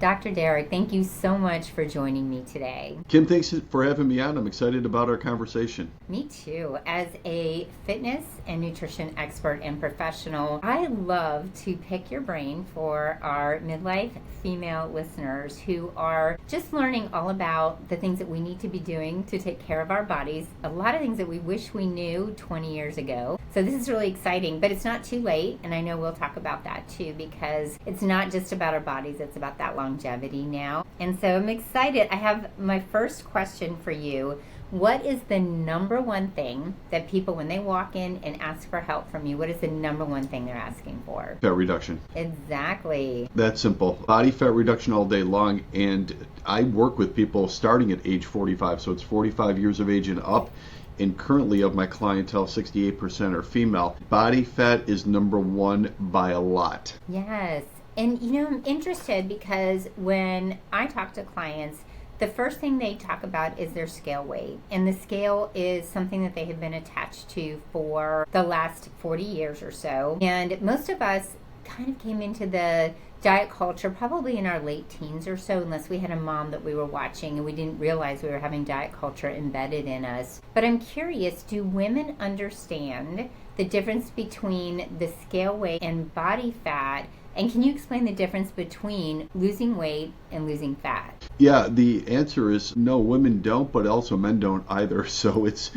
Dr. Derek, thank you so much for joining me today. Kim, thanks for having me on. I'm excited about our conversation. Me too. As a fitness and nutrition expert and professional, I love to pick your brain for our midlife female listeners who are just learning all about the things that we need to be doing to take care of our bodies. A lot of things that we wish we knew 20 years ago. So this is really exciting, but it's not too late. And I know we'll talk about that too, because it's not just about our bodies, it's about that longevity now. And so I'm excited. I have my first question for you. What is the number one thing that people, when they walk in and ask for help from you, what is the number one thing they're asking for? Fat reduction. Exactly. That's simple. Body fat reduction all day long. And I work with people starting at age 45. So it's 45 years of age and up. And currently of my clientele, 68% are female. Body fat is number one by a lot. Yes. And I'm interested because when I talk to clients, the first thing they talk about is their scale weight. And the scale is something that they have been attached to for the last 40 years or so. And most of us kind of came into the diet culture probably in our late teens or so, unless we had a mom that we were watching and we didn't realize we were having diet culture embedded in us. But I'm curious, do women understand the difference between the scale weight and body fat? And can you explain the difference between losing weight and losing fat? Yeah, the answer is no, women don't, but also men don't either. So it's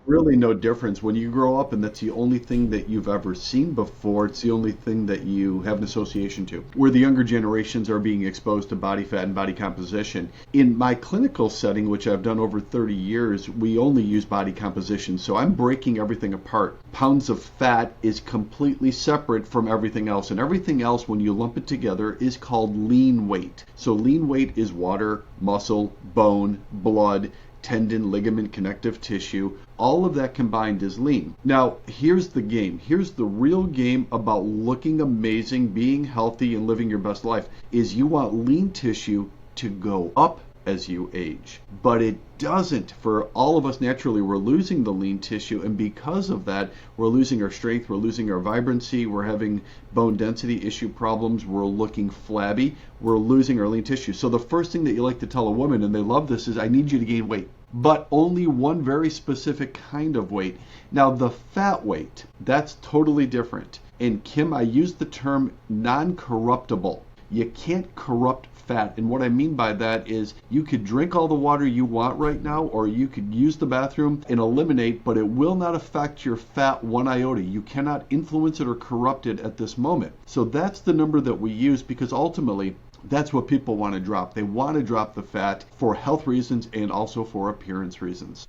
really no difference. When you grow up and that's the only thing that you've ever seen before, it's the only thing that you have an association to. Where the younger generations are being exposed to body fat and body composition. In my clinical setting, which I've done over 30 years, we only use body composition. So I'm breaking everything apart. Pounds of fat is completely separate from everything else. And everything else, when you lump it together, is called lean weight. So lean weight is water, muscle, bone, blood, tendon, ligament, connective tissue. All of that combined is lean. Now, here's the game. Here's the real game about looking amazing, being healthy, and living your best life, is you want lean tissue to go up as you age. But it doesn't. For all of us, naturally, we're losing the lean tissue, and because of that, we're losing our strength, we're losing our vibrancy, we're having bone density issue problems, we're looking flabby, we're losing our lean tissue. So the first thing that you like to tell a woman, and they love this, is I need you to gain weight. But only one very specific kind of weight. Now, the fat weight, that's totally different. And Kim, I use the term non-corruptible. You can't corrupt fat. And what I mean by that is you could drink all the water you want right now, or you could use the bathroom and eliminate, but it will not affect your fat one iota. You cannot influence it or corrupt it at this moment. So that's the number that we use, because ultimately that's what people want to drop. They want to drop the fat for health reasons and also for appearance reasons.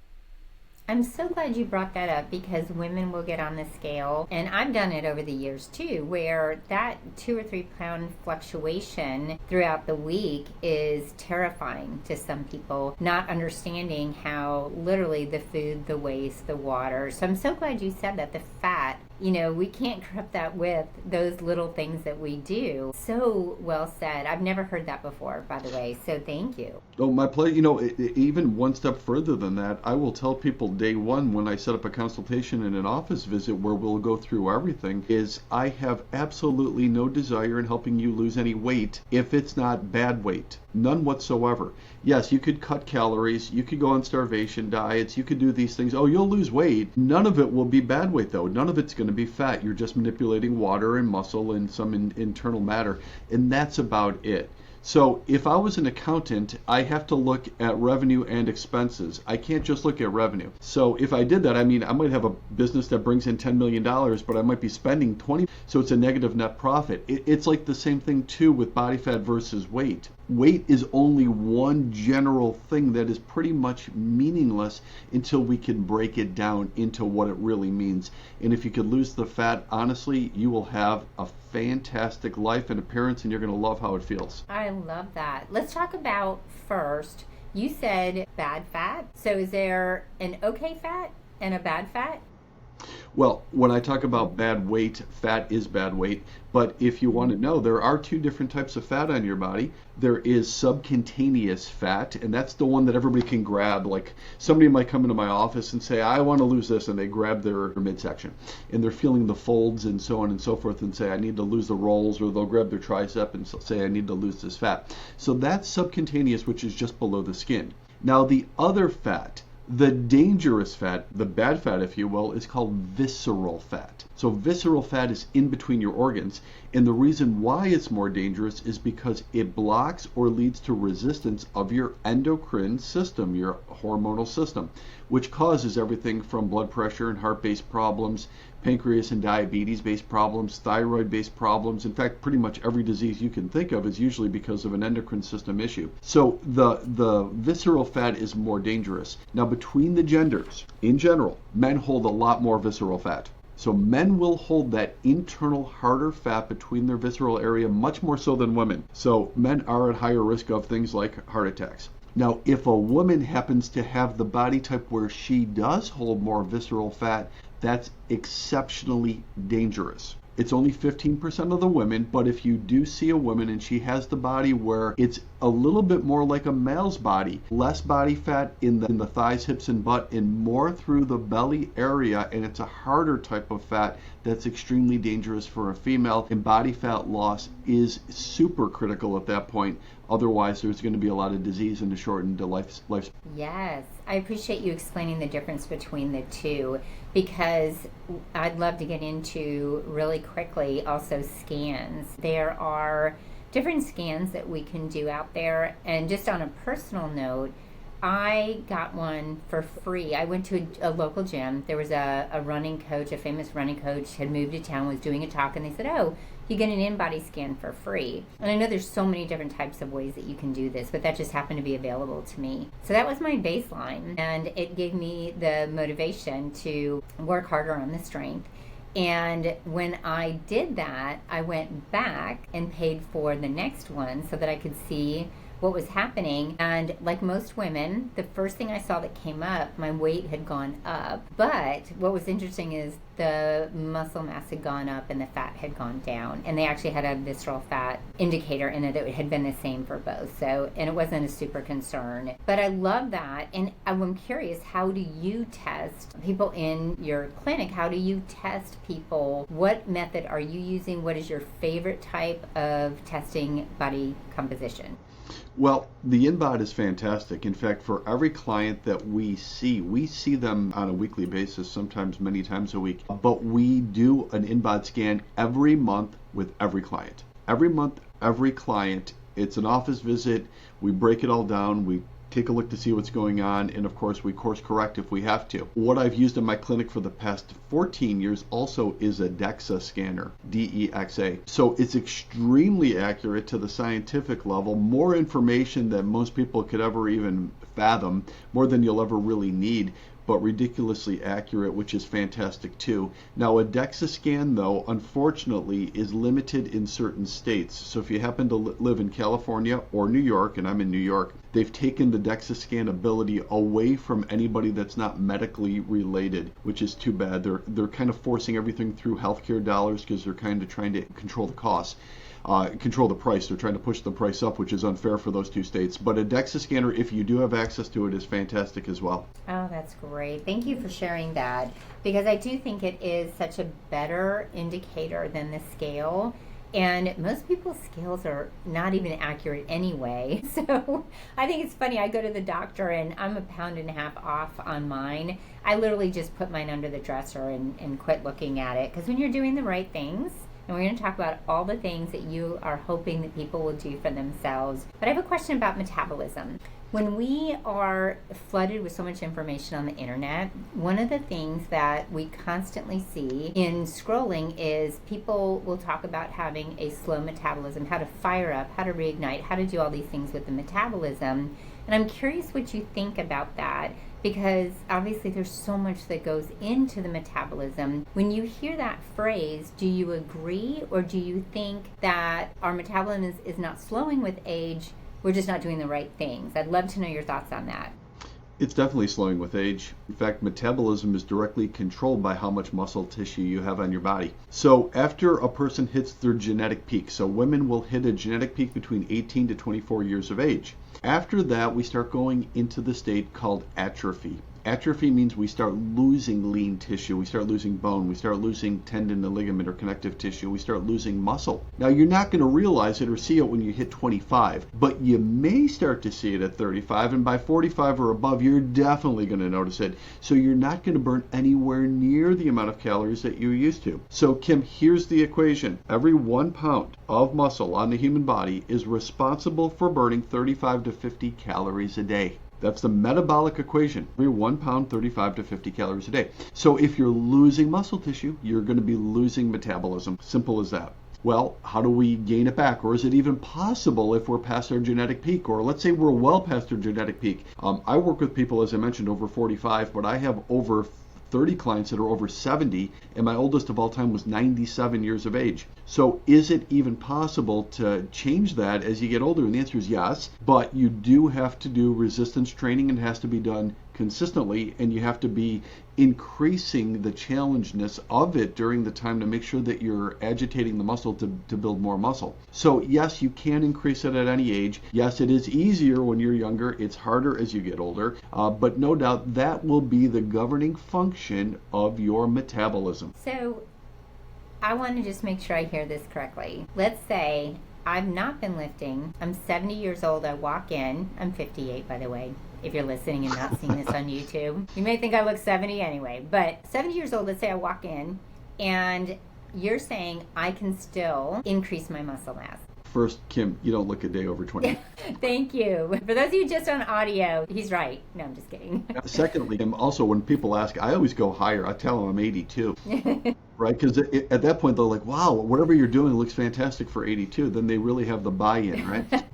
I'm so glad you brought that up, because women will get on the scale, and I've done it over the years too, where that 2 or 3 pound fluctuation throughout the week is terrifying to some people, not understanding how literally the food, the waste, the water. So I'm so glad you said that. The fat, we can't corrupt that with those little things that we do. So well said. I've never heard that before, by the way, so thank you. Oh, my pleasure. Even one step further than that, I will tell people day one when I set up a consultation and an office visit where we'll go through everything, is I have absolutely no desire in helping you lose any weight if it's not bad weight. None whatsoever. Yes, you could cut calories, you could go on starvation diets, you could do these things. Oh, you'll lose weight. None of it will be bad weight though. None of it's going to be fat. You're just manipulating water and muscle and some internal matter, and that's about it. So if I was an accountant, I have to look at revenue and expenses. I can't just look at revenue. So if I did that, I might have a business that brings in $10 million, but I might be spending 20. So it's a negative net profit. It's like the same thing too with body fat versus weight. Weight is only one general thing that is pretty much meaningless until we can break it down into what it really means. And if you could lose the fat, honestly, you will have a fantastic life and appearance, and you're going to love how it feels. I love that. Let's talk about first, you said bad fat. So is there an okay fat and a bad fat? Well, when I talk about bad weight, fat is bad weight. But if you want to know, there are two different types of fat on your body. There is subcutaneous fat, and that's the one that everybody can grab. Like somebody might come into my office and say, I want to lose this, and they grab their midsection. And they're feeling the folds and so on and so forth and say, I need to lose the rolls, or they'll grab their tricep and say, I need to lose this fat. So that's subcutaneous, which is just below the skin. Now, the other fat, the dangerous fat, the bad fat, if you will, is called visceral fat. So visceral fat is in between your organs, and the reason why it's more dangerous is because it blocks or leads to resistance of your endocrine system, your hormonal system, which causes everything from blood pressure and heart-based problems, pancreas and diabetes-based problems, thyroid-based problems. In fact, pretty much every disease you can think of is usually because of an endocrine system issue. So the visceral fat is more dangerous. Now, between the genders, in general, men hold a lot more visceral fat. So men will hold that internal harder fat between their visceral area much more so than women. So men are at higher risk of things like heart attacks. Now, if a woman happens to have the body type where she does hold more visceral fat, that's exceptionally dangerous. It's only 15% of the women, but if you do see a woman and she has the body where it's a little bit more like a male's body, less body fat in the thighs, hips, and butt, and more through the belly area, and it's a harder type of fat, that's extremely dangerous for a female, and body fat loss is super critical at that point. Otherwise, there's going to be a lot of disease and a shortened life. Yes, I appreciate you explaining the difference between the two, because I'd love to get into really quickly also scans. There are different scans that we can do out there, and just on a personal note, I got one for free. I went to a local gym. There was a running coach, a famous running coach, had moved to town, was doing a talk, and they said, oh, you get an InBody scan for free. And I know there's so many different types of ways that you can do this, but that just happened to be available to me. So that was my baseline, and it gave me the motivation to work harder on the strength. And when I did that, I went back and paid for the next one so that I could see what was happening. And like most women, the first thing I saw that came up, my weight had gone up. But what was interesting is the muscle mass had gone up and the fat had gone down. And they actually had a visceral fat indicator in it that had been the same for both. So, and it wasn't a super concern. But I love that. And I'm curious, how do you test people in your clinic? How do you test people? What method are you using? What is your favorite type of testing body composition? Well, the InBody is fantastic. In fact, for every client that we see them on a weekly basis, sometimes many times a week. But we do an InBody scan every month with every client. Every month, every client. It's an office visit. We break it all down. We take a look to see what's going on, and of course we course correct if we have to. What I've used in my clinic for the past 14 years also is a DEXA scanner, DEXA. So it's extremely accurate to the scientific level, more information than most people could ever even fathom, more than you'll ever really need, but ridiculously accurate, which is fantastic too. Now, a DEXA scan, though, unfortunately, is limited in certain states. So if you happen to live in California or New York, and I'm in New York, they've taken the DEXA scan ability away from anybody that's not medically related, which is too bad. They're kind of forcing everything through healthcare dollars because they're kind of trying to control the costs. Control the price. They're trying to push the price up, which is unfair for those two states. But a DEXA scanner, if you do have access to it, is fantastic as well. Oh, that's great. Thank you for sharing that, because I do think it is such a better indicator than the scale. And most people's scales are not even accurate anyway. So I think it's funny. I go to the doctor and I'm 1.5 pounds off on mine. I literally just put mine under the dresser and quit looking at it. Because when you're doing the right things, and we're going to talk about all the things that you are hoping that people will do for themselves. But I have a question about metabolism. When we are flooded with so much information on the internet, one of the things that we constantly see in scrolling is people will talk about having a slow metabolism, how to fire up, how to reignite, how to do all these things with the metabolism. And I'm curious what you think about that, because obviously there's so much that goes into the metabolism. When you hear that phrase, do you agree, or do you think that our metabolism is not slowing with age, we're just not doing the right things? I'd love to know your thoughts on that. It's definitely slowing with age. In fact, metabolism is directly controlled by how much muscle tissue you have on your body. So after a person hits their genetic peak, so women will hit a genetic peak between 18 to 24 years of age. After that, we start going into the state called atrophy. Atrophy means we start losing lean tissue, we start losing bone, we start losing tendon and ligament or connective tissue, we start losing muscle. Now, you're not going to realize it or see it when you hit 25, but you may start to see it at 35, and by 45 or above, you're definitely going to notice it. So you're not going to burn anywhere near the amount of calories that you used to. So, Kim, here's the equation. Every 1 pound of muscle on the human body is responsible for burning 35 to 50 calories a day. That's the metabolic equation. Every 1 pound, 35 to 50 calories a day. So if you're losing muscle tissue, you're going to be losing metabolism. Simple as that. Well, how do we gain it back? Or is it even possible if we're past our genetic peak? Or let's say we're well past our genetic peak. I work with people, as I mentioned, over 45, but I have over 30 clients that are over 70, and my oldest of all time was 97 years of age. So is it even possible to change that as you get older? And the answer is yes, but you do have to do resistance training, and it has to be done consistently, and you have to be increasing the challengeness of it during the time to make sure that you're agitating the muscle to build more muscle. So yes, you can increase it at any age. Yes, it is easier when you're younger. It's harder as you get older, but no doubt that will be the governing function of your metabolism. So I want to just make sure I hear this correctly. Let's say I've not been lifting. I'm 70 years old. I walk in. I'm 58, by the way, if you're listening and not seeing this on YouTube. You may think I look 70 anyway, but 70 years old, let's say I walk in, and you're saying I can still increase my muscle mass. First, Kim, you don't look a day over 20. Thank you. For those of you just on audio, he's right. No, I'm just kidding. Secondly, Kim, also when people ask, I always go higher. I tell them I'm 82. Right? Because at that point, they're like, wow, whatever you're doing looks fantastic for 82. Then they really have the buy-in, right?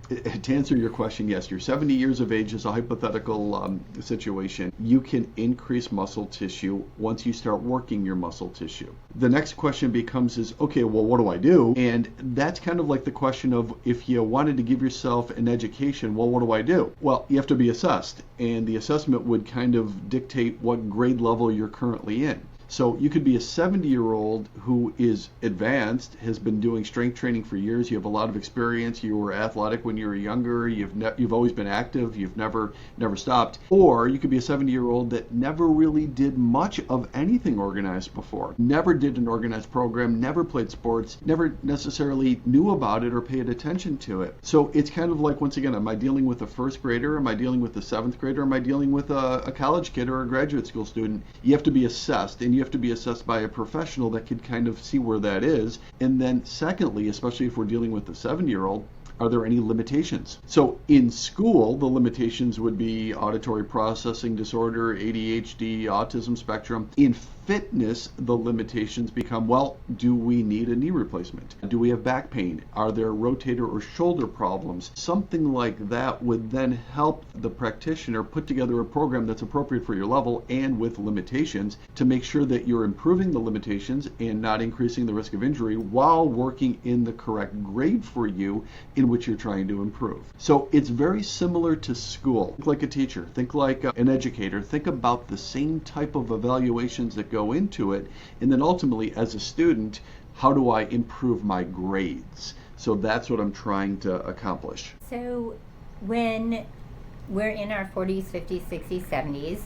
To answer your question, yes, you're 70 years of age is a hypothetical situation. You can increase muscle tissue once you start working your muscle tissue. The next question becomes is, okay, well, what do I do? And that's kind of like the question of if you wanted to give yourself an education, well, what do I do? Well, you have to be assessed. And the assessment would kind of dictate what grade level you're currently in. So you could be a 70-year-old who is advanced, has been doing strength training for years. You have a lot of experience. You were athletic when you were younger. You've always been active. You've never stopped. Or you could be a 70-year-old that never really did much of anything organized before. Never did an organized program. Never played sports. Never necessarily knew about it or paid attention to it. So it's kind of like, once again, am I dealing with a first grader? Am I dealing with a seventh grader? Am I dealing with a college kid or a graduate school student? You have to be assessed, and you have to be assessed by a professional that could kind of see where that is. And then secondly, especially if we're dealing with a 7-year-old, are there any limitations? So in school, the limitations would be auditory processing disorder, ADHD, autism spectrum. In fitness, the limitations become, well, do we need a knee replacement? Do we have back pain? Are there rotator or shoulder problems? Something like that would then help the practitioner put together a program that's appropriate for your level and with limitations to make sure that you're improving the limitations and not increasing the risk of injury while working in the correct grade for you in which you're trying to improve. So it's very similar to school. Think like a teacher, think like an educator, think about the same type of evaluations that go into it, and then ultimately as a student, how do I improve my grades? So that's what I'm trying to accomplish. So when we're in our 40s, 50s, 60s, 70s,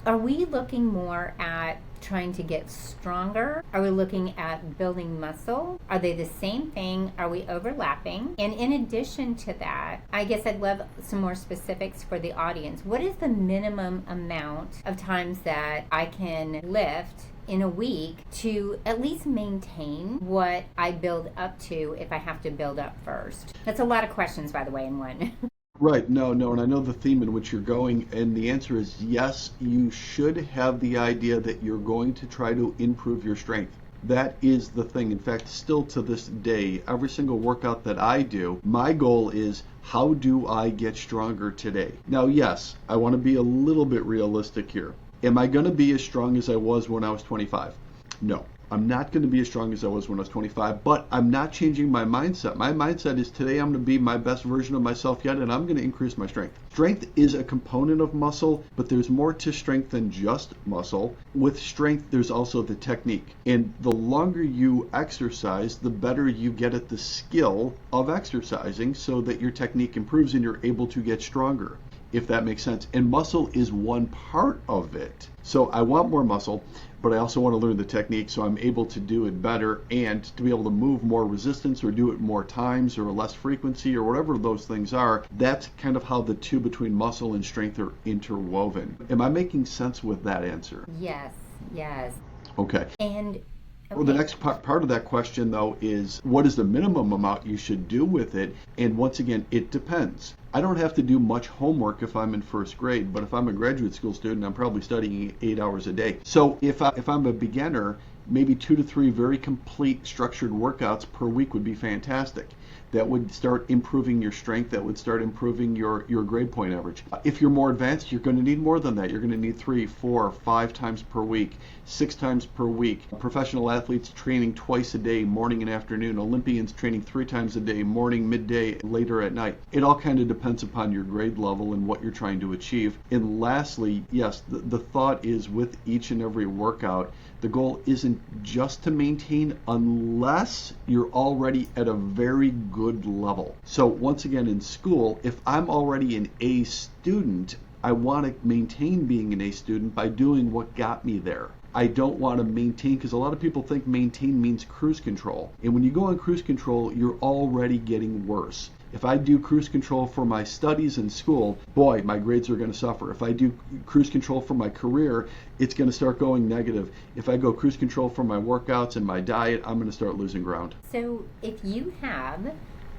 are we looking more at trying to get stronger? Are we looking at building muscle? Are they the same thing? Are we overlapping? And in addition to that, I guess I'd love some more specifics for the audience. What is the minimum amount of times that I can lift in a week to at least maintain what I build up to if I have to build up first? That's a lot of questions, by the way, in one. Right, no, and I know the theme in which you're going, and the answer is yes, you should have the idea that you're going to try to improve your strength. That is the thing. In fact, still to this day, every single workout that I do, my goal is, how do I get stronger today? Now, yes, I want to be a little bit realistic here. Am I going to be as strong as I was when I was 25? No. I'm not going to be as strong as I was when I was 25, but I'm not changing my mindset. My mindset is today I'm going to be my best version of myself yet, and I'm going to increase my strength. Strength is a component of muscle, but there's more to strength than just muscle. With strength, there's also the technique. And the longer you exercise, the better you get at the skill of exercising so that your technique improves and you're able to get stronger, if that makes sense. And muscle is one part of it. So I want more muscle, but I also want to learn the technique so I'm able to do it better and to be able to move more resistance or do it more times or less frequency or whatever those things are. That's kind of how the two between muscle and strength are interwoven. Am I making sense with that answer? Yes, yes. Okay. And well, the next part of that question, though, is what is the minimum amount you should do with it? And once again, it depends. I don't have to do much homework if I'm in first grade, but if I'm a graduate school student, I'm probably studying 8 hours a day. So if I'm a beginner, maybe 2 to 3 very complete structured workouts per week would be fantastic. That would start improving your strength. That would start improving your grade point average. If you're more advanced, you're going to need more than that. You're going to need 3, 4, 5 times per week, 6 times per week. Professional athletes training twice a day, morning and afternoon. Olympians training 3 times a day, morning, midday, later at night. It all kind of depends upon your grade level and what you're trying to achieve. And lastly, yes, the thought is with each and every workout, the goal isn't just to maintain unless you're already at a very good level. So once again, in school, if I'm already an A student, I want to maintain being an A student by doing what got me there. I don't want to maintain, because a lot of people think maintain means cruise control. And when you go on cruise control, you're already getting worse. If I do cruise control for my studies in school, boy, my grades are going to suffer. If I do cruise control for my career, it's going to start going negative. If I go cruise control for my workouts and my diet, I'm going to start losing ground. So if you have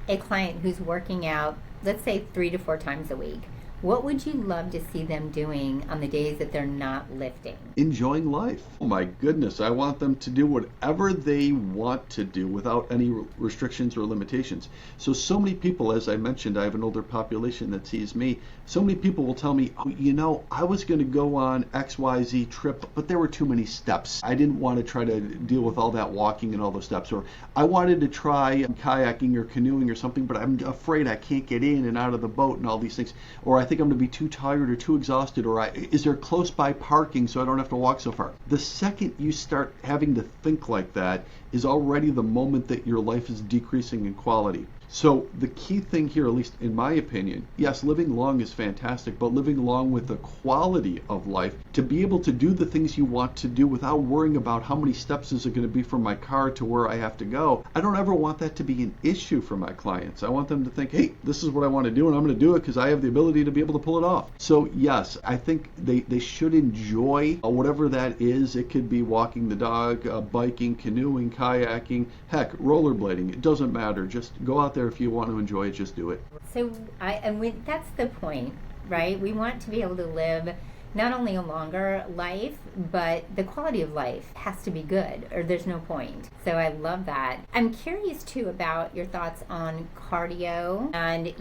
a client who's working out, let's say 3 to 4 times a week, what would you love to see them doing on the days that they're not lifting? Enjoying life. Oh my goodness, I want them to do whatever they want to do without any restrictions or limitations. So many people, as I mentioned, I have an older population that sees me. So many people will tell me, oh, I was going to go on XYZ trip, but there were too many steps. I didn't want to try to deal with all that walking and all those steps. Or I wanted to try kayaking or canoeing or something, but I'm afraid I can't get in and out of the boat and all these things. Or I think I'm going to be too tired or too exhausted, or is there close by parking so I don't have to walk so far? The second you start having to think like that is already the moment that your life is decreasing in quality. So the key thing here, at least in my opinion, yes, living long is fantastic, but living long with the quality of life, to be able to do the things you want to do without worrying about how many steps is it going to be from my car to where I have to go. I don't ever want that to be an issue for my clients. I want them to think, hey, this is what I want to do, and I'm going to do it because I have the ability to be able to pull it off. So yes, I think they should enjoy whatever that is. It could be walking the dog, biking, canoeing, kayaking, heck, rollerblading. It doesn't matter. Just go out there. If you want to enjoy it, just do it. So that's the point, right? We want to be able to live not only a longer life, but the quality of life has to be good, or there's no point. So I love that. I'm curious too about your thoughts on cardio. And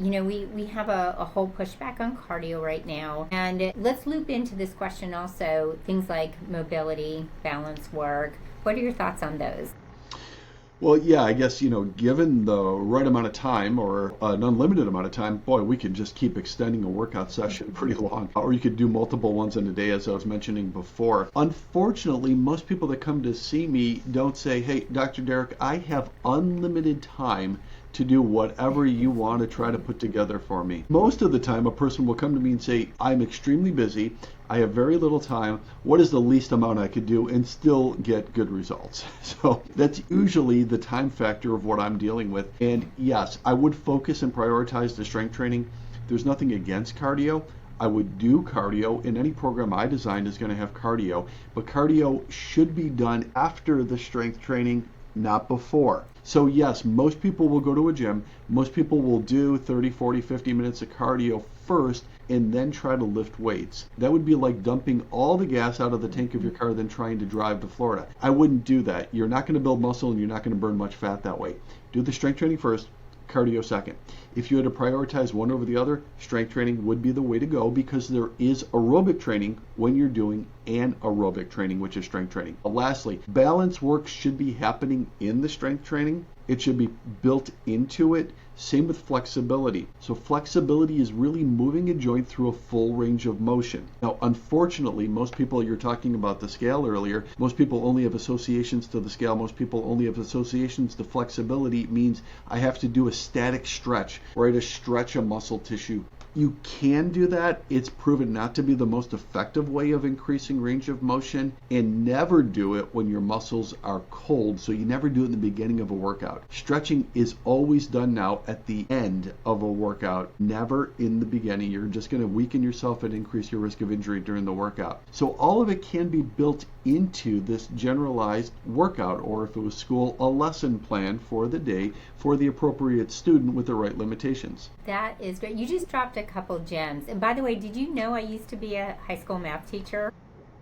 we have a whole pushback on cardio right now. And let's loop into this question also things like mobility, balance work. What are your thoughts on those? Well, yeah, I guess, given the right amount of time or an unlimited amount of time, boy, we could just keep extending a workout session pretty long. Or you could do multiple ones in a day, as I was mentioning before. Unfortunately, most people that come to see me don't say, hey, Dr. Derek, I have unlimited time to do whatever you want to try to put together for me. Most of the time, a person will come to me and say, I'm extremely busy. I have very little time. What is the least amount I could do and still get good results? So that's usually the time factor of what I'm dealing with. And yes, I would focus and prioritize the strength training. There's nothing against cardio. I would do cardio, and any program I designed is going to have cardio. But cardio should be done after the strength training, not before. So yes, most people will go to a gym. Most people will do 30, 40, 50 minutes of cardio first and then try to lift weights. That would be like dumping all the gas out of the tank of your car then trying to drive to Florida. I wouldn't do that. You're not going to build muscle and you're not going to burn much fat that way. Do the strength training first, cardio second. If you had to prioritize one over the other, strength training would be the way to go because there is aerobic training when you're doing anaerobic training, which is strength training. Lastly, balance work should be happening in the strength training. It should be built into it. Same with flexibility. So flexibility is really moving a joint through a full range of motion. Now, unfortunately, most people, you're talking about the scale earlier, most people only have associations to the scale. Most people only have associations to flexibility. It means I have to do a static stretch, right? To stretch a muscle tissue. You can do that. It's proven not to be the most effective way of increasing range of motion, and never do it when your muscles are cold. So you never do it in the beginning of a workout. Stretching is always done now at the end of a workout, never in the beginning. You're just going to weaken yourself and increase your risk of injury during the workout. So all of it can be built into this generalized workout, or if it was school, a lesson plan for the day for the appropriate student with the right limitations. That is great. You just dropped a couple gems. And by the way, did you know I used to be a high school math teacher?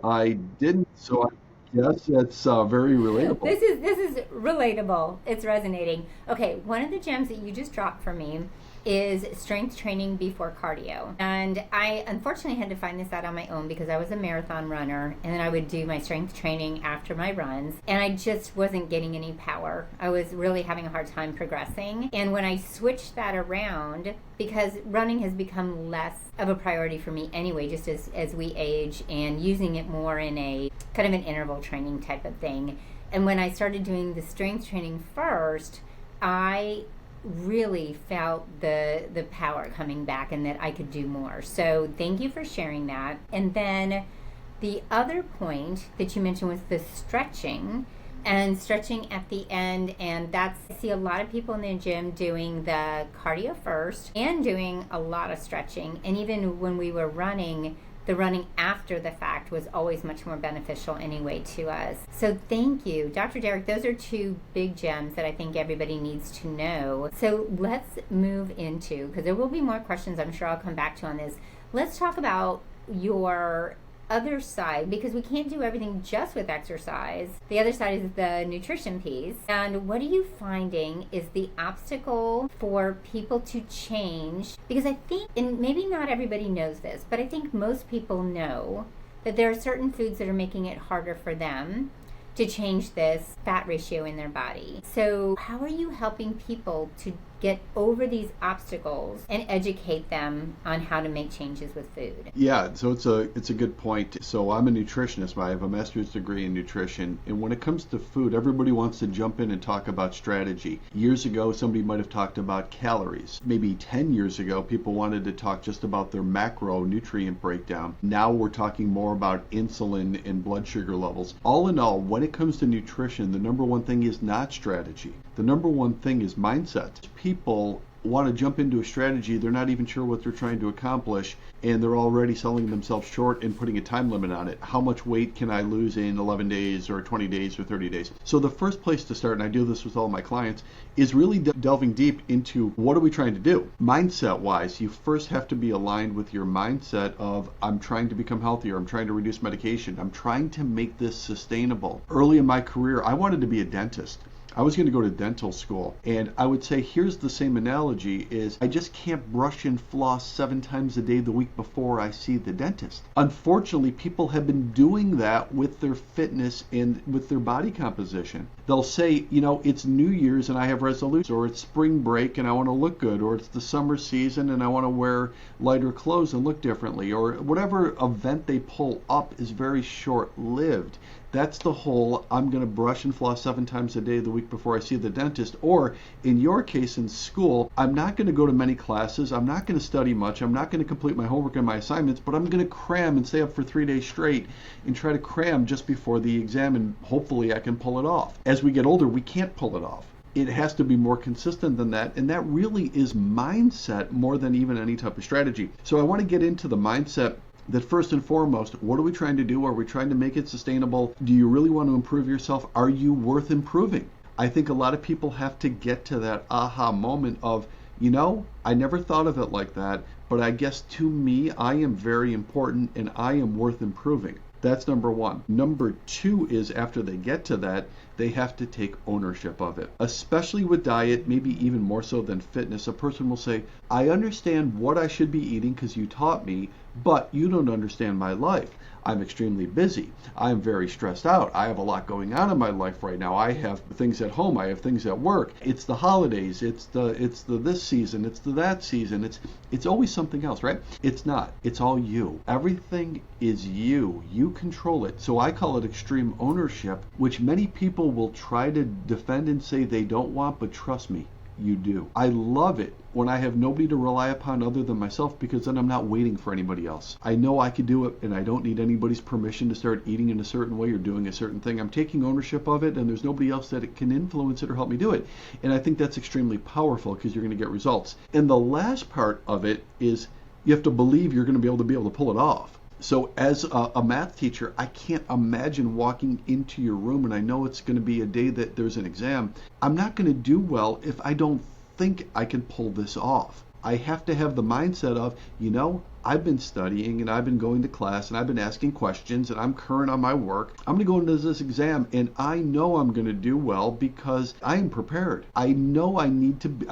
I didn't, so I guess that's very relatable. This is relatable. It's resonating. Okay, one of the gems that you just dropped for me is strength training before cardio. And I unfortunately had to find this out on my own because I was a marathon runner, and then I would do my strength training after my runs, and I just wasn't getting any power. I was really having a hard time progressing. And when I switched that around, because running has become less of a priority for me anyway, just as we age, and using it more in a kind of an interval training type of thing. And when I started doing the strength training first, I really felt the power coming back and that I could do more. So thank you for sharing that. And then the other point that you mentioned was the stretching, and stretching at the end. And I see a lot of people in the gym doing the cardio first and doing a lot of stretching. And even when we were running, the running after the fact was always much more beneficial anyway to us. So thank you, Dr. Derek. Those are two big gems that I think everybody needs to know. So let's move into, because there will be more questions I'm sure I'll come back to on this. Let's talk about your other side, because we can't do everything just with exercise. The other side is the nutrition piece. And what are you finding is the obstacle for people to change? Because I think, and maybe not everybody knows this, but I think most people know that there are certain foods that are making it harder for them to change this fat ratio in their body. So how are you helping people to get over these obstacles and educate them on how to make changes with food? Yeah, so it's a good point. So I'm a nutritionist. I have a master's degree in nutrition, and when it comes to food, everybody wants to jump in and talk about strategy. Years ago, somebody might have talked about calories. Maybe 10 years ago, people wanted to talk just about their macronutrient breakdown. Now we're talking more about insulin and blood sugar levels. All in all, when it comes to nutrition, the number one thing is not strategy. The number one thing is mindset. People want to jump into a strategy, they're not even sure what they're trying to accomplish, and they're already selling themselves short and putting a time limit on it. How much weight can I lose in 11 days or 20 days or 30 days? So the first place to start, and I do this with all my clients, is really delving deep into what are we trying to do? Mindset-wise, you first have to be aligned with your mindset of, I'm trying to become healthier, I'm trying to reduce medication, I'm trying to make this sustainable. Early in my career, I wanted to be a dentist. I was going to go to dental school, and I would say here's the same analogy is I just can't brush and floss 7 times a day the week before I see the dentist. Unfortunately, people have been doing that with their fitness and with their body composition. They'll say, you know, it's New Year's and I have resolutions, or it's spring break and I want to look good, or it's the summer season and I want to wear lighter clothes and look differently, or whatever event they pull up is very short-lived. That's the whole, I'm going to brush and floss 7 times a day the week before I see the dentist. Or in your case in school, I'm not going to go to many classes, I'm not going to study much, I'm not going to complete my homework and my assignments, but I'm going to cram and stay up for 3 days straight and try to cram just before the exam, and hopefully I can pull it off. As we get older, we can't pull it off. It has to be more consistent than that, and that really is mindset more than even any type of strategy. So I want to get into the mindset that first and foremost, what are we trying to do? Are we trying to make it sustainable? Do you really want to improve yourself? Are you worth improving? I think a lot of people have to get to that aha moment of, you know, I never thought of it like that, but I guess to me, I am very important and I am worth improving. That's number one. Number two is after they get to that, they have to take ownership of it. Especially with diet, maybe even more so than fitness, a person will say, I understand what I should be eating because you taught me, but you don't understand my life. I'm extremely busy. I'm very stressed out. I have a lot going on in my life right now. I have things at home. I have things at work. It's the holidays. It's the this season. It's the that season. It's always something else, right? It's not. It's all you. Everything is you. You control it. So I call it extreme ownership, which many people will try to defend and say they don't want, but trust me, you do. I love it when I have nobody to rely upon other than myself, because then I'm not waiting for anybody else. I know I can do it, and I don't need anybody's permission to start eating in a certain way or doing a certain thing. I'm taking ownership of it, and there's nobody else that can influence it or help me do it. And I think that's extremely powerful because you're going to get results. And the last part of it is you have to believe you're going to be able to pull it off. So as a math teacher, I can't imagine walking into your room, and I know it's going to be a day that there's an exam. I'm not going to do well if I don't think I can pull this off. I have to have the mindset of, I've been studying and I've been going to class and I've been asking questions and I'm current on my work. I'm going to go into this exam and I know I'm going to do well because I am prepared. I know I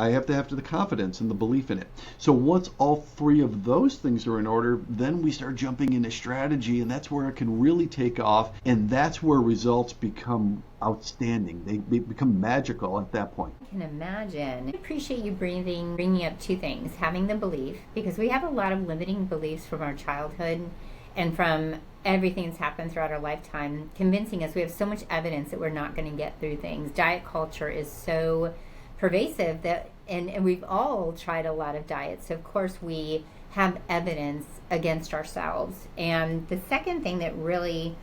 have to have the confidence and the belief in it. So once all three of those things are in order, then we start jumping into strategy, and that's where it can really take off, and that's where results become outstanding. They become magical at that point. I can imagine. I appreciate you bringing up two things. Having the belief, because we have a lot of limiting beliefs from our childhood and from everything that's happened throughout our lifetime, convincing us we have so much evidence that we're not going to get through things. Diet culture is so pervasive that, and we've all tried a lot of diets, so of course we have evidence against ourselves. And the second thing that really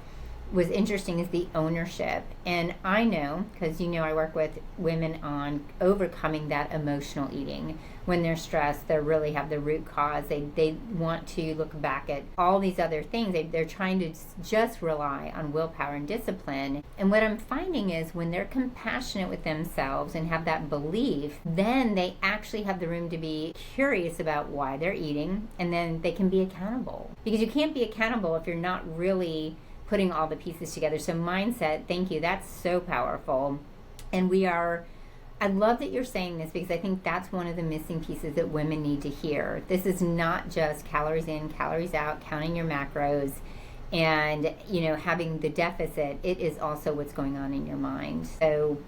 was interesting is the ownership. And I know, because I work with women on overcoming that emotional eating. When they're stressed, they really have the root cause. They want to look back at all these other things. They're trying to just rely on willpower and discipline. And what I'm finding is when they're compassionate with themselves and have that belief, then they actually have the room to be curious about why they're eating, and then they can be accountable. Because you can't be accountable if you're not really putting all the pieces together. So mindset, thank you, that's so powerful. And I love that you're saying this, because I think that's one of the missing pieces that women need to hear. This is not just calories in, calories out, counting your macros, and having the deficit. It is also what's going on in your mind. So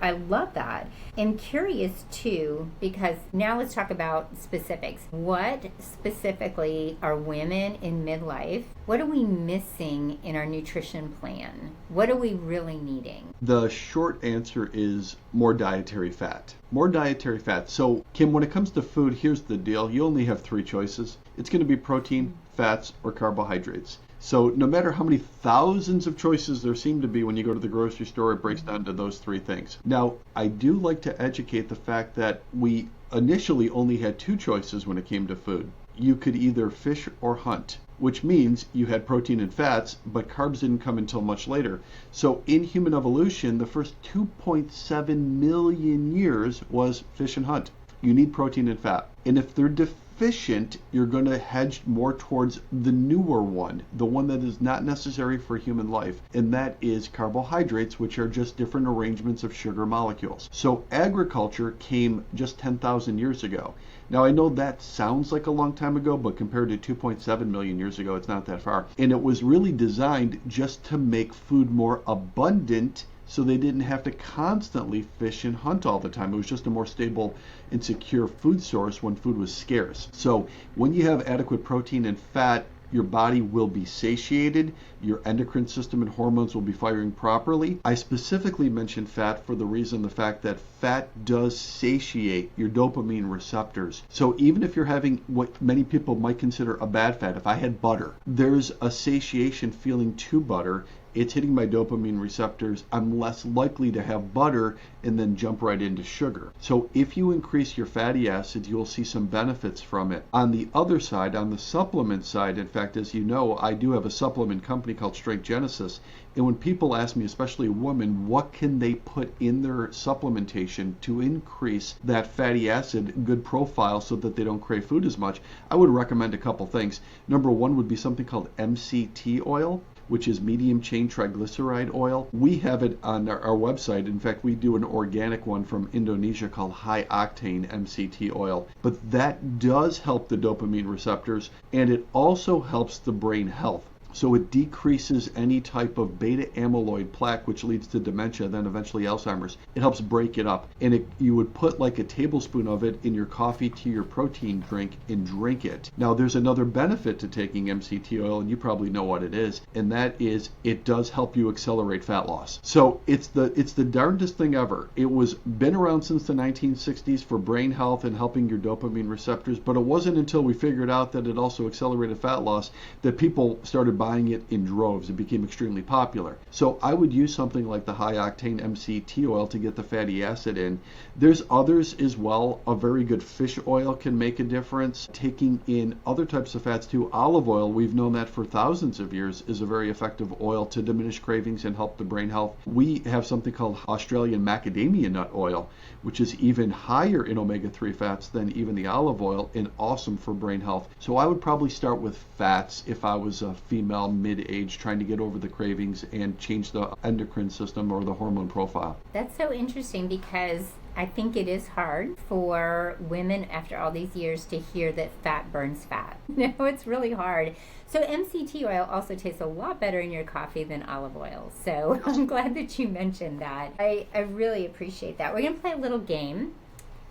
I love that. And curious too, because now let's talk about specifics. What specifically are women in midlife? What are we missing in our nutrition plan? What are we really needing? The short answer is more dietary fat. More dietary fat. So, Kim, when it comes to food, here's the deal. You only have three choices. It's going to be protein, fats, or carbohydrates. So no matter how many thousands of choices there seem to be when you go to the grocery store, it breaks down to those three things. Now, I do like to educate the fact that we initially only had two choices when it came to food. You could either fish or hunt, which means you had protein and fats, but carbs didn't come until much later. So in human evolution, the first 2.7 million years was fish and hunt. You need protein and fat. And if they're deficient, you're going to hedge more towards the newer one, the one that is not necessary for human life, and that is carbohydrates, which are just different arrangements of sugar molecules. So agriculture came just 10,000 years ago. Now, I know that sounds like a long time ago, but compared to 2.7 million years ago, it's not that far. And it was really designed just to make food more abundant, so they didn't have to constantly fish and hunt all the time. It was just a more stable and secure food source when food was scarce. So when you have adequate protein and fat, your body will be satiated, your endocrine system and hormones will be firing properly. I specifically mentioned fat for the fact that fat does satiate your dopamine receptors. So even if you're having what many people might consider a bad fat, if I had butter, there's a satiation feeling to butter. It's hitting my dopamine receptors. I'm less likely to have butter and then jump right into sugar. So if you increase your fatty acids, you'll see some benefits from it. On the other side, on the supplement side, in fact, as you know, I do have a supplement company called Strength Genesis. And when people ask me, especially women, what can they put in their supplementation to increase that fatty acid good profile so that they don't crave food as much, I would recommend a couple things. Number one would be something called MCT oil, which is medium chain triglyceride oil. We have it on our website. In fact, we do an organic one from Indonesia called high octane MCT oil. But that does help the dopamine receptors, and it also helps the brain health. So it decreases any type of beta amyloid plaque, which leads to dementia, then eventually Alzheimer's. It helps break it up. And you would put like a tablespoon of it in your coffee, tea, or protein drink and drink it. Now, there's another benefit to taking MCT oil, and you probably know what it is, and that is it does help you accelerate fat loss. So it's the darndest thing ever. It was been around since the 1960s for brain health and helping your dopamine receptors, but it wasn't until we figured out that it also accelerated fat loss that people started buying it in droves. It became extremely popular. So I would use something like the high octane MCT oil to get the fatty acid in. There's others as well. A very good fish oil can make a difference. Taking in other types of fats too. Olive oil, we've known that for thousands of years, is a very effective oil to diminish cravings and help the brain health. We have something called Australian macadamia nut oil, which is even higher in omega-3 fats than even the olive oil, and awesome for brain health. So I would probably start with fats if I was a female mid-age trying to get over the cravings and change the endocrine system or the hormone profile. That's so interesting because I think it is hard for women after all these years to hear that fat burns fat. No, it's really hard. So MCT oil also tastes a lot better in your coffee than olive oil. So I'm glad that you mentioned that. I really appreciate that. We're going to play a little game.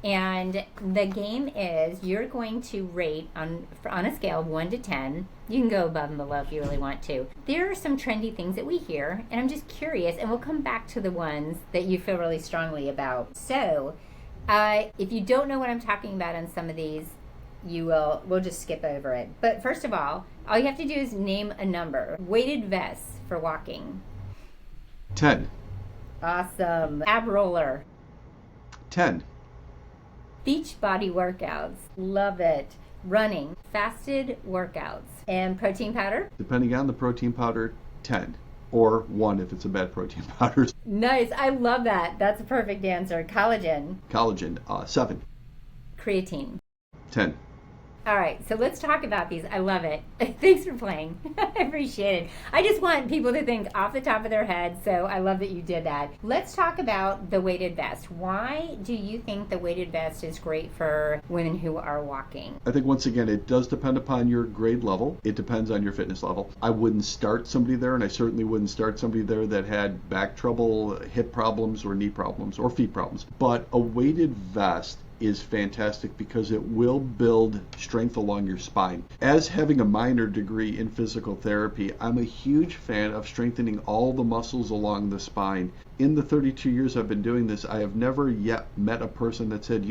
And the game is you're going to rate on a scale of 1 to 10. You can go above and below if you really want to. There are some trendy things that we hear, and I'm just curious, and we'll come back to the ones that you feel really strongly about. So if you don't know what I'm talking about on some of these, we'll just skip over it. But first of all you have to do is name a number. Weighted vests for walking. 10. Awesome. Ab roller. 10. Beach body workouts. Love it. Running. Fasted workouts. And protein powder? Depending on the protein powder, 10. Or 1 if it's a bad protein powder. Nice. I love that. That's a perfect answer. Collagen. Collagen, 7. Creatine. 10. All right, so let's talk about these. I love it. Thanks for playing. I appreciate it. I just want people to think off the top of their head, so I love that you did that. Let's talk about the weighted vest. Why do you think the weighted vest is great for women who are walking? I think, once again, it does depend upon your grade level. It depends on your fitness level. I wouldn't start somebody there, and I certainly wouldn't start somebody there that had back trouble, hip problems, or knee problems, or feet problems. But a weighted vest is fantastic because it will build strength along your spine. As having a minor degree in physical therapy, I'm a huge fan of strengthening all the muscles along the spine. In the 32 years I've been doing this, I have never yet met a person that said,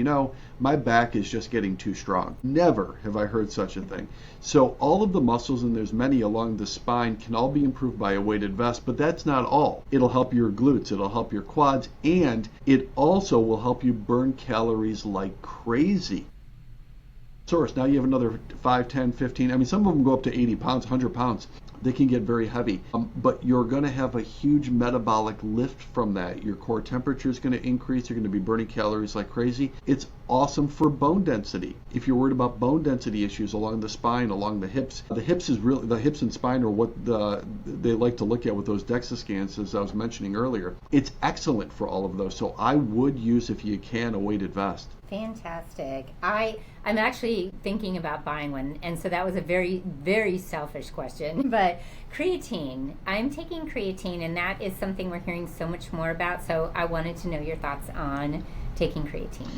my back is just getting too strong. Never have I heard such a thing. So all of the muscles, and there's many along the spine, can all be improved by a weighted vest, but that's not all. It'll help your glutes, it'll help your quads, and it also will help you burn calories like crazy. Source, now you have another 5, 10, 15, some of them go up to 80 pounds, 100 pounds. They can get very heavy, but you're going to have a huge metabolic lift from that. Your core temperature is going to increase. You're going to be burning calories like crazy. It's awesome for bone density. If you're worried about bone density issues along the spine, along the hips and spine are what they like to look at with those DEXA scans, as I was mentioning earlier. It's excellent for all of those. So I would use, if you can, a weighted vest. Fantastic. I'm actually thinking about buying one, and so that was a very, very selfish question. But creatine, I'm taking creatine, and that is something we're hearing so much more about, so I wanted to know your thoughts on taking creatine.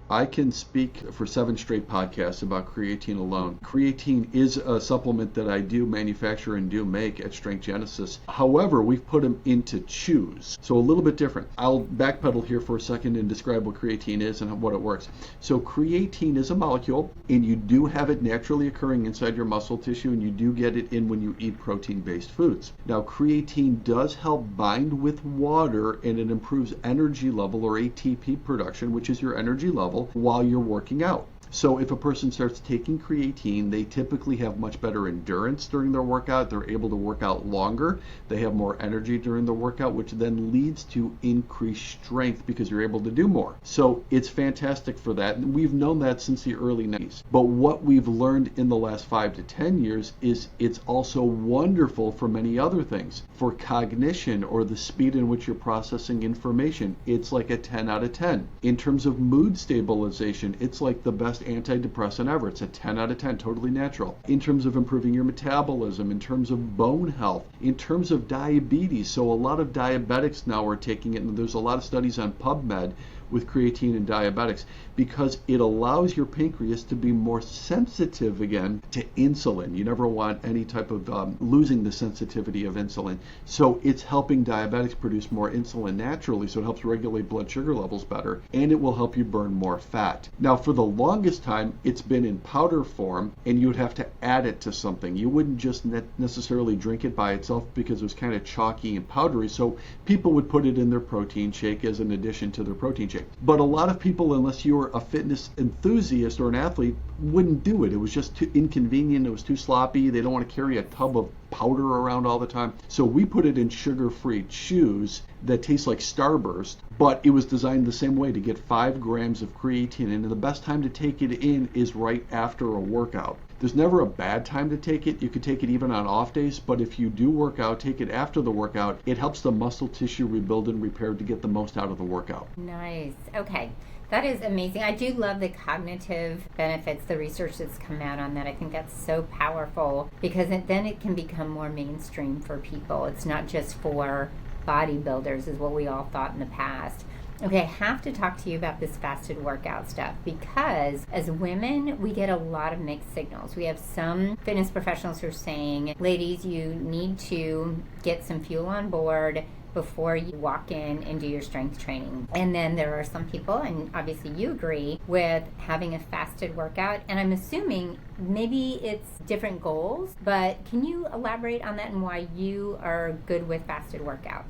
I can speak for 7 straight podcasts about creatine alone. Creatine is a supplement that I do manufacture and do make at Strength Genesis. However, we've put them into chews, so a little bit different. I'll backpedal here for a second and describe what creatine is and what it works. So creatine is a molecule, and you do have it naturally occurring inside your muscle tissue, and you do get it in when you eat protein-based foods. Now, creatine does help bind with water, and it improves energy level, or ATP production, which is your energy level, while you're working out. So if a person starts taking creatine, they typically have much better endurance during their workout. They're able to work out longer. They have more energy during the workout, which then leads to increased strength because you're able to do more. So it's fantastic for that. And we've known that since the early 90s. But what we've learned in the last 5 to 10 years is it's also wonderful for many other things. For cognition, or the speed in which you're processing information, it's like a 10 out of 10. In terms of mood stabilization, it's like the best antidepressant ever. It's a 10 out of 10, totally natural. In terms of improving your metabolism, in terms of bone health, in terms of diabetes. So a lot of diabetics now are taking it, and there's a lot of studies on PubMed with creatine and diabetics, because it allows your pancreas to be more sensitive again to insulin. You never want any type of losing the sensitivity of insulin. So it's helping diabetics produce more insulin naturally, so it helps regulate blood sugar levels better, and it will help you burn more fat. Now, for the longest time, it's been in powder form, and you would have to add it to something. You wouldn't just necessarily drink it by itself because it was kind of chalky and powdery, so people would put it in their protein shake as an addition to their protein shake. But a lot of people, unless you were a fitness enthusiast or an athlete, wouldn't do it. It was just too inconvenient. It was too sloppy. They don't want to carry a tub of powder around all the time. So we put it in sugar-free chews that taste like Starburst, but it was designed the same way to get 5 grams of creatine in. And the best time to take it in is right after a workout. There's never a bad time to take it. You could take it even on off days, but if you do work out, take it after the workout. It helps the muscle tissue rebuild and repair to get the most out of the workout. Nice. Okay. That is amazing. I do love the cognitive benefits, the research that's come out on that. I think that's so powerful because then it can become more mainstream for people. It's not just for bodybuilders, is what we all thought in the past. Okay, I have to talk to you about this fasted workout stuff because as women, we get a lot of mixed signals. We have some fitness professionals who are saying, ladies, you need to get some fuel on board before you walk in and do your strength training. And then there are some people, and obviously you agree, with having a fasted workout. And I'm assuming maybe it's different goals, but can you elaborate on that and why you are good with fasted workouts?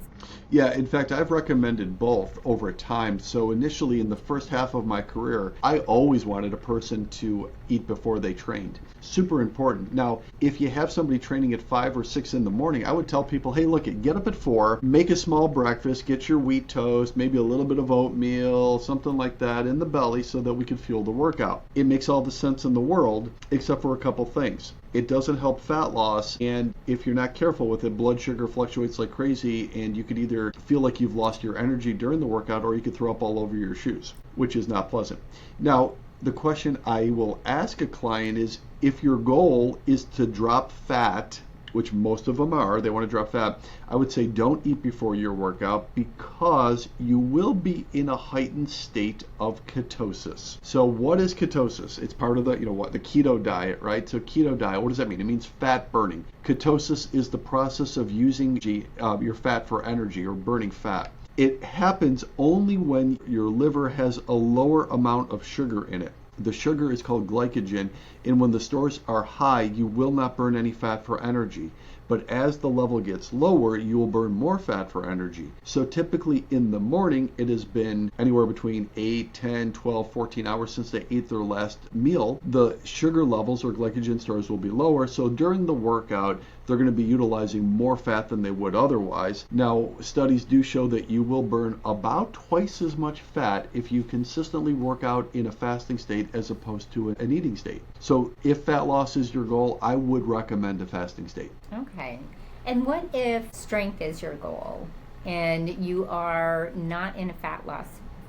Yeah, in fact, I've recommended both over time. So initially in the first half of my career, I always wanted a person to eat before they trained. Super important. Now, if you have somebody training at 5 or 6 in the morning, I would tell people, hey, look, get up at 4, make a small breakfast, get your wheat toast, maybe a little bit of oatmeal, something like that in the belly so that we can fuel the workout. It makes all the sense in the world, except for a couple things. It doesn't help fat loss, and if you're not careful with it, blood sugar fluctuates like crazy, and you could either feel like you've lost your energy during the workout, or you could throw up all over your shoes, which is not pleasant. Now, the question I will ask a client is, if your goal is to drop fat, which most of them are, they want to drop fat, I would say don't eat before your workout because you will be in a heightened state of ketosis. So what is ketosis? It's part of the, the keto diet, right? So keto diet, what does that mean? It means fat burning. Ketosis is the process of using your fat for energy or burning fat. It happens only when your liver has a lower amount of sugar in it. The sugar is called glycogen, and when the stores are high, you will not burn any fat for energy. But as the level gets lower, you will burn more fat for energy. So typically in the morning, it has been anywhere between 8, 10, 12, 14 hours since they ate their last meal. The sugar levels or glycogen stores will be lower. So during the workout, they're going to be utilizing more fat than they would otherwise. Now, studies do show that you will burn about twice as much fat if you consistently work out in a fasting state as opposed to an eating state. So if fat loss is your goal, I would recommend a fasting state. Okay. And what if strength is your goal and you are not in a fat loss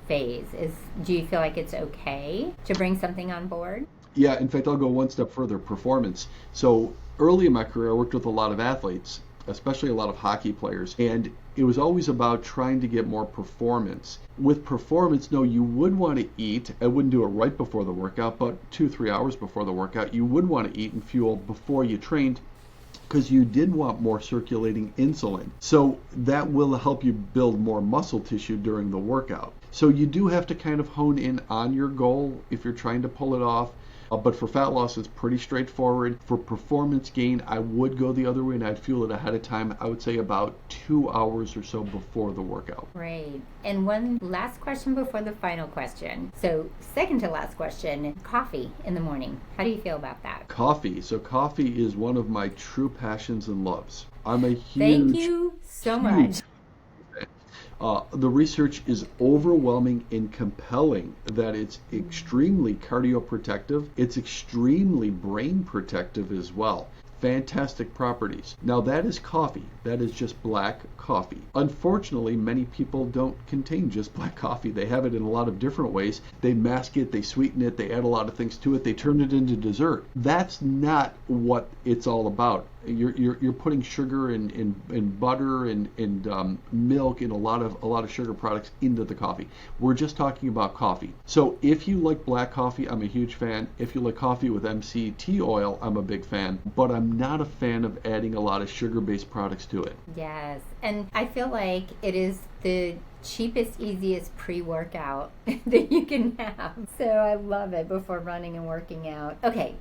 phase? Do you feel like it's okay to bring something on board? Yeah, in fact, I'll go one step further, performance. So early in my career, I worked with a lot of athletes, especially a lot of hockey players, and it was always about trying to get more performance. With performance, no, you would want to eat. I wouldn't do it right before the workout, but 2-3 hours before the workout, you would want to eat and fuel before you trained, because you did want more circulating insulin. So that will help you build more muscle tissue during the workout. So you do have to kind of hone in on your goal if you're trying to pull it off. But for fat loss, it's pretty straightforward. For performance gain, I would go the other way, and I'd fuel it ahead of time. I would say about 2 hours or so before the workout. Great. And one last question before the final question. So second to last question, coffee in the morning. How do you feel about that? Coffee. So coffee is one of my true passions and loves. I'm a huge... Thank you so much. The research is overwhelming and compelling that it's extremely cardioprotective. It's extremely brain protective as well. Fantastic properties. Now that is coffee. That is just black coffee. Unfortunately, many people don't contain just black coffee. They have it in a lot of different ways. They mask it, they sweeten it, they add a lot of things to it, they turn it into dessert. That's not what it's all about. You're putting sugar and butter and milk and a lot of sugar products into the coffee. We're just talking about coffee. So if you like black coffee, I'm a huge fan. If you like coffee with MCT oil, I'm a big fan. But I'm not a fan of adding a lot of sugar-based products to it. Yes, and I feel like it is the cheapest, easiest pre-workout that you can have. So I love it before running and working out. Okay,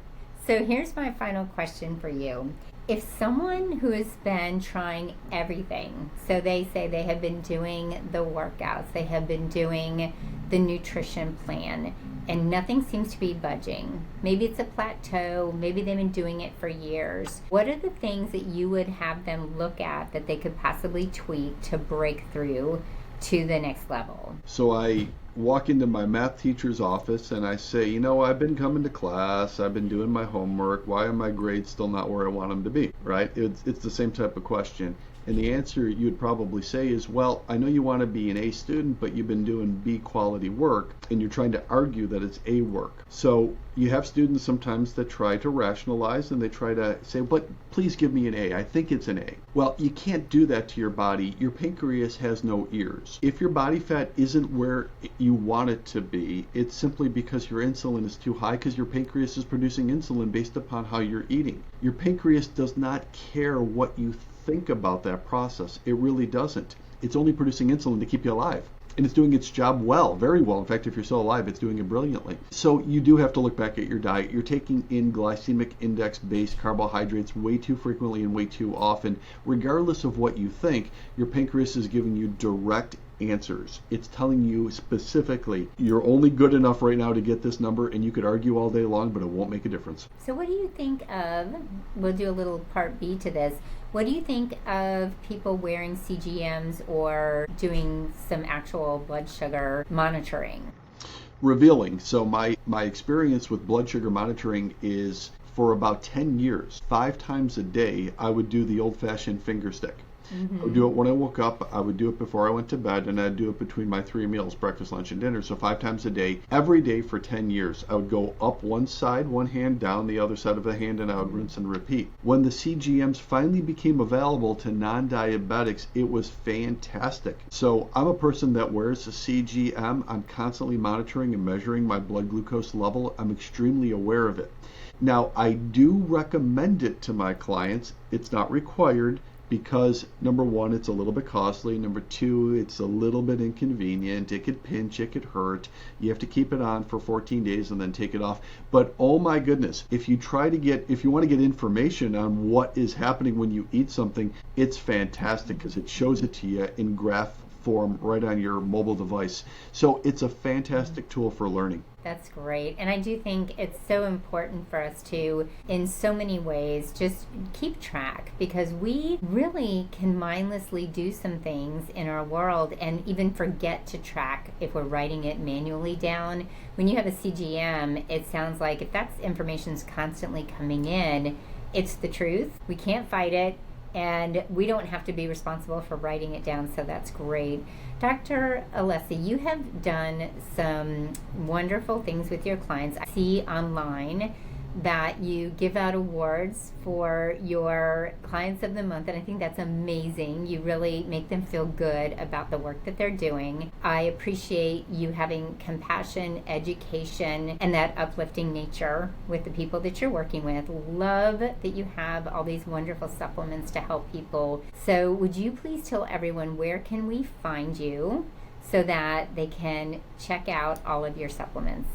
so here's my final question for you. If someone who has been trying everything, so they say they have been doing the workouts, they have been doing the nutrition plan, and nothing seems to be budging. Maybe it's a plateau, maybe they've been doing it for years. What are the things that you would have them look at that they could possibly tweak to break through to the next level? So I walk into my math teacher's office and I say, I've been coming to class, I've been doing my homework, why are my grades still not where I want them to be, right? It's the same type of question. And the answer you'd probably say is, well, I know you want to be an A student, but you've been doing B quality work, and you're trying to argue that it's A work. So you have students sometimes that try to rationalize, and they try to say, but please give me an A. I think it's an A. Well, you can't do that to your body. Your pancreas has no ears. If your body fat isn't where you want it to be, it's simply because your insulin is too high, because your pancreas is producing insulin based upon how you're eating. Your pancreas does not care what you think about that process. It really doesn't. It's only producing insulin to keep you alive. And it's doing its job well, very well. In fact, if you're still alive, it's doing it brilliantly. So you do have to look back at your diet. You're taking in glycemic index-based carbohydrates way too frequently and way too often. Regardless of what you think, your pancreas is giving you direct answers. It's telling you specifically, you're only good enough right now to get this number, and you could argue all day long, but it won't make a difference. So what do you think of, we'll do a little part B to this, what do you think of people wearing CGMs or doing some actual blood sugar monitoring? Revealing. So my experience with blood sugar monitoring is for about 10 years, 5 times a day, I would do the old-fashioned finger stick. Mm-hmm. I would do it when I woke up, I would do it before I went to bed, and I'd do it between my 3 meals, breakfast, lunch, and dinner. So 5 times a day, every day for 10 years. I would go up one side, one hand, down the other side of the hand, and I would rinse and repeat. When the CGMs finally became available to non-diabetics, it was fantastic. So I'm a person that wears a CGM. I'm constantly monitoring and measuring my blood glucose level. I'm extremely aware of it. Now, I do recommend it to my clients. It's not required, because number one, it's a little bit costly. Number two, it's a little bit inconvenient. It could pinch, it could hurt. You have to keep it on for 14 days and then take it off. But oh my goodness, if you want to get information on what is happening when you eat something, it's fantastic because it shows it to you in graph form right on your mobile device. So it's a fantastic tool for learning. That's great. And I do think it's so important for us to, in so many ways, just keep track, because we really can mindlessly do some things in our world and even forget to track if we're writing it manually down. When you have a CGM, it sounds like if that information's constantly coming in, it's the truth. We can't fight it, and we don't have to be responsible for writing it down, so that's great. Dr. Alessi, you have done some wonderful things with your clients. I see online that you give out awards for your clients of the month, and I think that's amazing. You really make them feel good about the work that they're doing. I appreciate you having compassion, education, and that uplifting nature with the people that you're working with. Love that you have all these wonderful supplements to help people. So would you please tell everyone, where can we find you so that they can check out all of your supplements?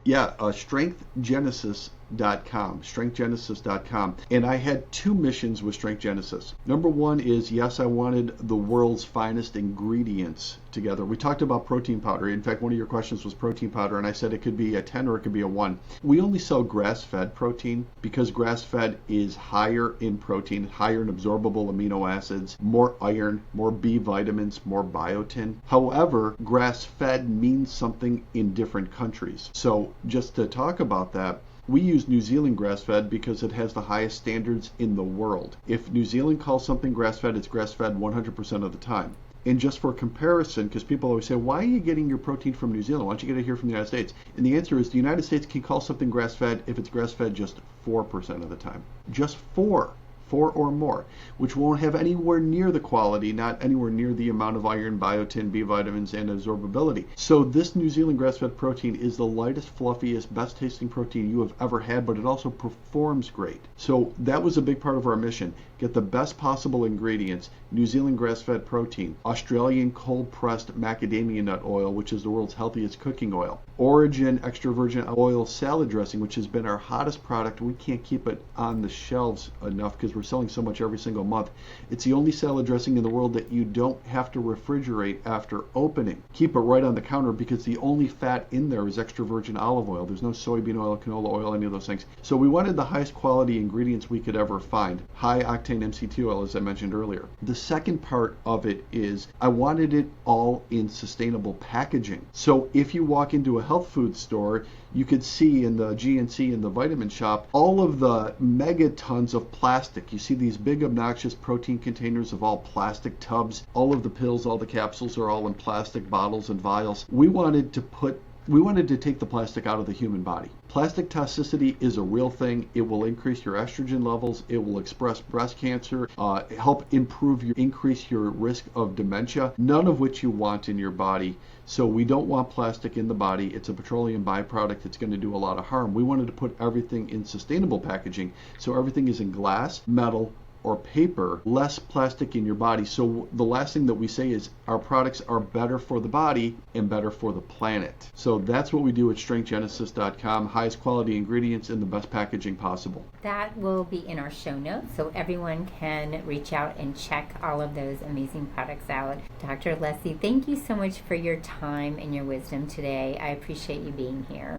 Yeah, strengthgenesis.com. And I had two missions with Strength Genesis. Number one is, yes, I wanted the world's finest ingredients together. We talked about protein powder. In fact, one of your questions was protein powder, and I said it could be a 10 or it could be a 1. We only sell grass-fed protein because grass-fed is higher in protein, higher in absorbable amino acids, more iron, more B vitamins, more biotin. However, grass-fed means something in different countries. So just to talk about that, we use New Zealand grass-fed because it has the highest standards in the world. If New Zealand calls something grass-fed, it's grass-fed 100% of the time. And just for comparison, because people always say, why are you getting your protein from New Zealand? Why don't you get it here from the United States? And the answer is the United States can call something grass-fed if it's grass-fed just 4% of the time. Just 4 or more, which won't have anywhere near the quality, not anywhere near the amount of iron, biotin, B vitamins, and absorbability. So this New Zealand grass-fed protein is the lightest, fluffiest, best tasting protein you have ever had, but it also performs great. So that was a big part of our mission. Get the best possible ingredients, New Zealand grass-fed protein, Australian cold-pressed macadamia nut oil, which is the world's healthiest cooking oil, Origin extra virgin oil salad dressing, which has been our hottest product. We can't keep it on the shelves enough because we're selling so much every single month. It's the only salad dressing in the world that you don't have to refrigerate after opening. Keep it right on the counter because the only fat in there is extra virgin olive oil. There's no soybean oil, canola oil, any of those things. So we wanted the highest quality ingredients we could ever find. High octane MCT oil, as I mentioned earlier. The second part of it is I wanted it all in sustainable packaging. So if you walk into a health food store, you could see in the GNC in the vitamin shop all of the megatons of plastic. You see these big obnoxious protein containers of all plastic tubs. All of the pills, all the capsules are all in plastic bottles and vials. We wanted to take the plastic out of the human body. Plastic toxicity is a real thing. It will increase your estrogen levels. It will express breast cancer, help increase your risk of dementia, none of which you want in your body. So we don't want plastic in the body. It's a petroleum byproduct. It's going to do a lot of harm. We wanted to put everything in sustainable packaging. So everything is in glass, metal, or paper, less plastic in your body. So the last thing that we say is our products are better for the body and better for the planet. So that's what we do at strengthgenesis.com. Highest quality ingredients in the best packaging possible. That will be in our show notes so everyone can reach out and check all of those amazing products out. Dr. Alessi, thank you so much for your time and your wisdom today. I appreciate you being here.